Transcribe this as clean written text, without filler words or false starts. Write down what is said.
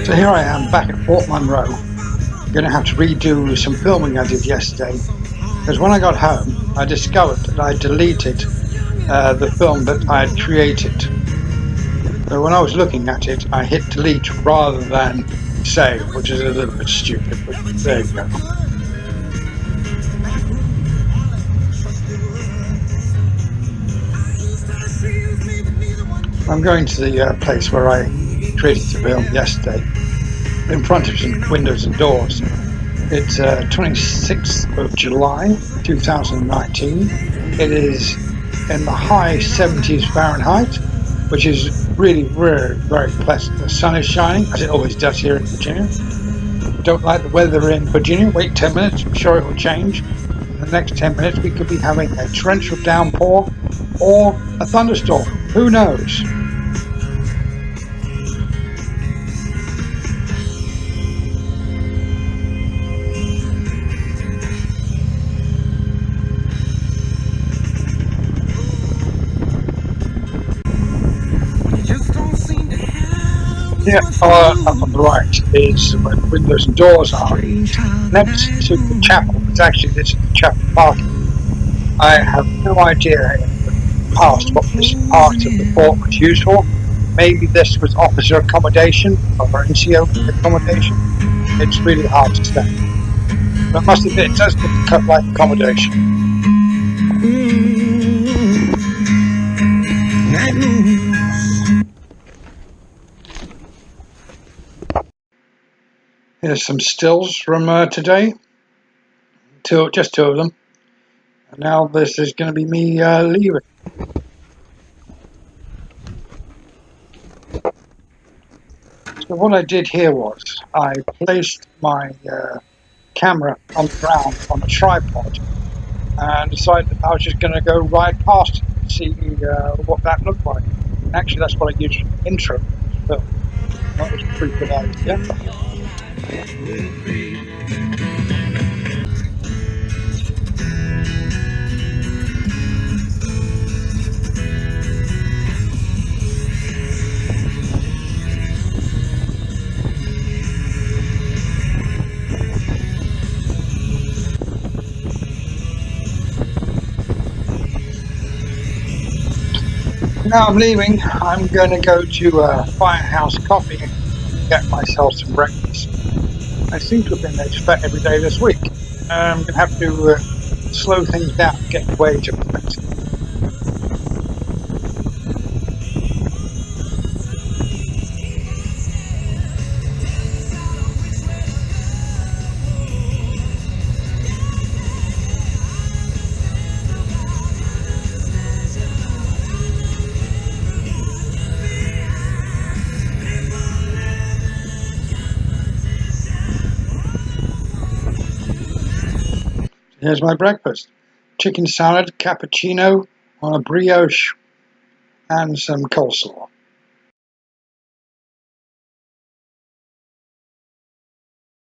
So here I am back at Fort Monroe. I'm going to have to redo some filming I did yesterday, because when I got home I discovered that I deleted the film that I had created. So when I was looking at it, I hit delete rather than save, which is a little bit stupid, but there you go. I'm going to the place where I created the film yesterday, in front of some windows and doors. It's 26th of July 2019. It is in the high 70s Fahrenheit, which is really, really very pleasant. The sun is shining, as it always does here in Virginia. Don't like the weather in Virginia? Wait 10 minutes, I'm sure it will change. In the next 10 minutes, we could be having a torrential downpour or a thunderstorm. Who knows? Here, up on the right is where the windows and doors are. Next to the chapel, because actually this is the chapel parking. I have no idea in the past what this part of the fort was used for. Maybe this was officer accommodation or NCO accommodation. It's really hard to say. But I must admit, it does look like accommodation. Here's some stills from today. Just two of them. And now this is going to be me leaving. So what I did here was I placed my camera on the ground on a tripod and decided that I was just going to go right past it and see what that looked like. And actually, that's what I used for the intro for this film. That was a pretty good idea. Now I'm leaving. I'm going to go to Firehouse Coffee and get myself some breakfast. I seem to have been there just about every day this week. I'm going to have to slow things down, getting way too expensive. Here's my breakfast. Chicken salad, cappuccino on a brioche, and some coleslaw.